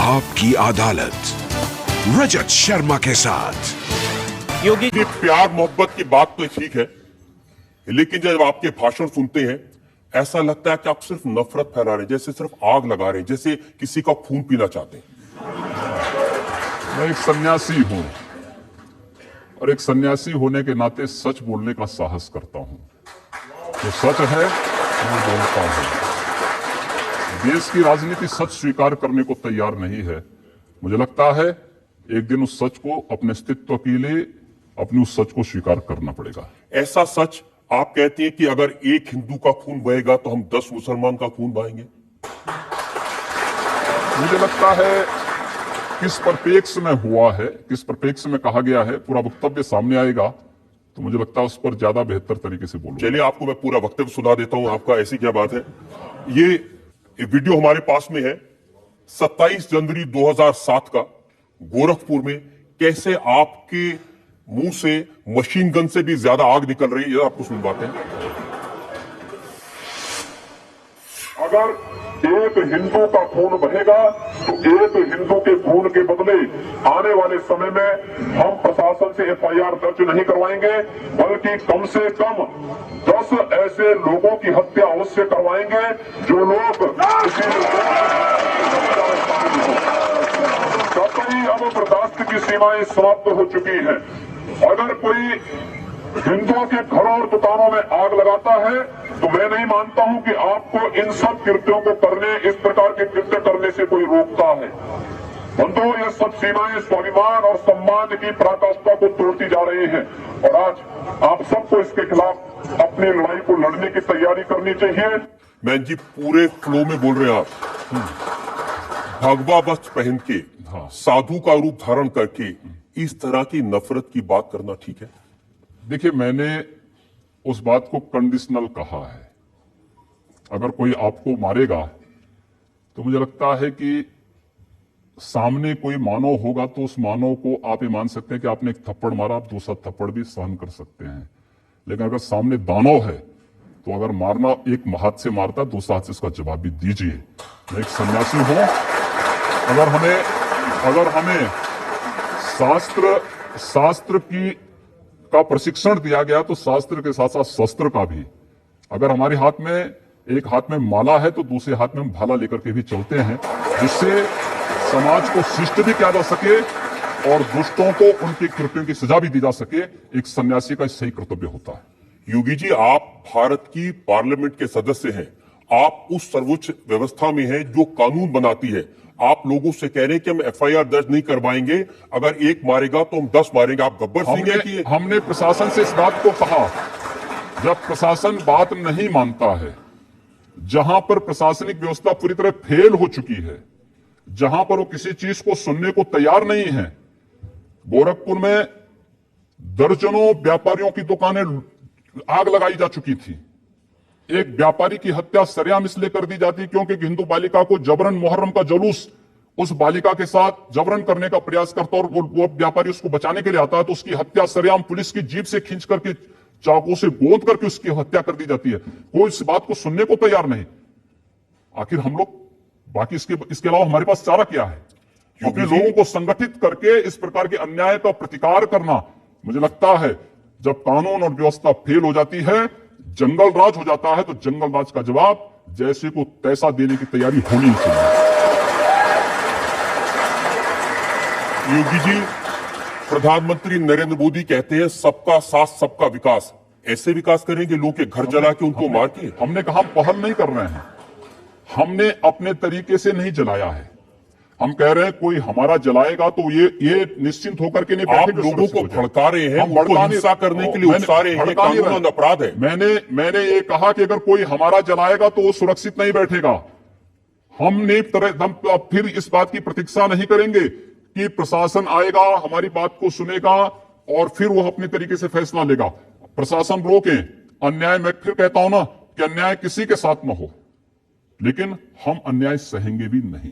आपकी अदालत रजत शर्मा के साथ। योगी जी, प्यार मोहब्बत की बात तो ठीक है, लेकिन जब आपके भाषण सुनते हैं ऐसा लगता है कि आप सिर्फ नफरत फैला रहे हैं, जैसे सिर्फ आग लगा रहे हैं, जैसे किसी का खून पीना चाहते हैं। मैं एक सन्यासी हूं और एक सन्यासी होने के नाते सच बोलने का साहस करता हूं। जो सच है वो बोलता हूं। देश की राजनीति सच स्वीकार करने को तैयार नहीं है। मुझे लगता है एक दिन उस सच को अपने अस्तित्व के लिए अपने उस सच को स्वीकार करना पड़ेगा। ऐसा सच आप कहते हैं कि अगर एक हिंदू का खून बहेगा तो हम 10 मुसलमान का खून बहाएंगे। मुझे लगता है किस परिप्रेक्ष्य में हुआ है, किस परिप्रेक्ष्य में कहा गया है, पूरा वक्तव्य सामने आएगा तो मुझे लगता है उस पर ज्यादा बेहतर तरीके से बोलूंगा। चलिए आपको मैं पूरा वक्तव्य सुना देता हूं आपका, ऐसी क्या बात है। ये वीडियो हमारे पास में है 27 जनवरी 2007 का, गोरखपुर में कैसे आपके मुंह से मशीन गन से भी ज्यादा आग निकल रही है, आपको सुनवाते हैं। अगर एक हिंदू का खून बहेगा तो एक हिंदू के खून के बदले आने वाले समय में हम प्रशासन से एफआईआर दर्ज नहीं करवाएंगे, बल्कि कम से कम 10 ऐसे लोगों की हत्या अवश्य करवाएंगे जो लोग कतई अब बर्दाश्त की सीमाएं समाप्त हो चुकी हैं। अगर कोई हिंदुओं के घरों और दुकानों में आग लगाता है तो मैं नहीं मानता हूं कि आपको इन सब कृत्यों को करने, इस प्रकार के कृत्य करने से कोई रोकता है। बंधुओं, ये सब सीमाएं स्वाभिमान और सम्मान की पराकाष्ठा को तोड़ती जा रही हैं और आज आप सबको इसके खिलाफ अपनी लड़ाई को लड़ने की तैयारी करनी चाहिए। मैन जी, पूरे फ्लो में बोल रहे हैं आप। भगवा वस्त्र पहन के, साधु का रूप धारण करके इस तरह की नफरत की बात करना ठीक है? देखिए, मैंने उस बात को कंडीशनल कहा है। अगर कोई आपको मारेगा तो मुझे लगता है कि सामने कोई मानव होगा तो उस मानव को आप ये मान सकते हैं कि आपने एक थप्पड़ मारा, आप दूसरा थप्पड़ भी सहन कर सकते हैं। लेकिन अगर सामने दानव है तो अगर मारना, एक हाथ से मारता दूसरा हाथ से उसका जवाब भी दीजिए। मैं एक सन्यासी हूं। अगर हमें शास्त्र का प्रशिक्षण दिया गया तो शास्त्र के साथ साथ शस्त्र का भी। अगर हमारे हाथ में, एक हाथ में माला है तो दूसरे हाथ में हम भाला लेकर के भी चलते हैं, जिससे समाज को शिष्ट भी किया जा सके और दुष्टों को उनके कृत्यों की सजा भी दी जा सके। एक सन्यासी का सही कर्तव्य होता है। योगी जी, आप भारत की पार्लियामेंट के सदस्य हैं, आप उस सर्वोच्च व्यवस्था में हैं जो कानून बनाती है। आप लोगों से कह रहे हैं कि हम एफआईआर दर्ज नहीं करवाएंगे, अगर एक मारेगा तो हम 10 मारेंगे। आप गब्बर सिंह हैं कि हमने प्रशासन से इस बात को कहा। जब प्रशासन बात नहीं मानता है, जहां पर प्रशासनिक व्यवस्था पूरी तरह फेल हो चुकी है, जहां पर वो किसी चीज को सुनने को तैयार नहीं है। गोरखपुर में दर्जनों व्यापारियों की दुकानें आग लगाई जा चुकी थी। एक व्यापारी की हत्या सरेआम इसलिए कर दी जाती क्योंकि हिंदू बालिका को जबरन, मुहर्रम का जुलूस उस बालिका के साथ जबरन करने का प्रयास करता और वो व्यापारी उसको बचाने के लिए आता है तो उसकी हत्या सरेआम पुलिस की जीप से खींच करके, चाकू से गोद करके उसकी हत्या कर दी जाती है। कोई इस बात को सुनने को तैयार नहीं। आखिर हम लोग, बाकी इसके अलावा हमारे पास चारा क्या है? अपने लोगों को संगठित करके इस प्रकार के अन्याय का प्रतिकार करना। मुझे लगता है जब कानून और व्यवस्था फेल हो जाती है, जंगल राज हो जाता है, तो जंगल राज का जवाब जैसे को तैसा देने की तैयारी होनी चाहिए। योगी जी, प्रधानमंत्री नरेंद्र मोदी कहते हैं सबका साथ सबका विकास। ऐसे विकास करेंगे लोग के घर जला के, उनको मार के? हमने कहा पहल नहीं कर रहे हैं, हमने अपने तरीके से नहीं जलाया है। हम कह रहे हैं कोई हमारा जलाएगा तो ये निश्चिंत होकर के नहीं आप लोगों को भड़का रहे हैं, उनको हिंसा करने के लिए उकसा रहे हैं, कानून अपराध है। मैंने ये कहा कि अगर कोई हमारा जलाएगा तो वो सुरक्षित नहीं बैठेगा। हम फिर इस बात की प्रतीक्षा नहीं करेंगे कि प्रशासन आएगा, हमारी बात को सुनेगा और फिर वो अपने तरीके से फैसला लेगा। प्रशासन रोके अन्याय। मैं फिर कहता हूं ना कि अन्याय किसी के साथ न हो, लेकिन हम अन्याय सहेंगे भी नहीं।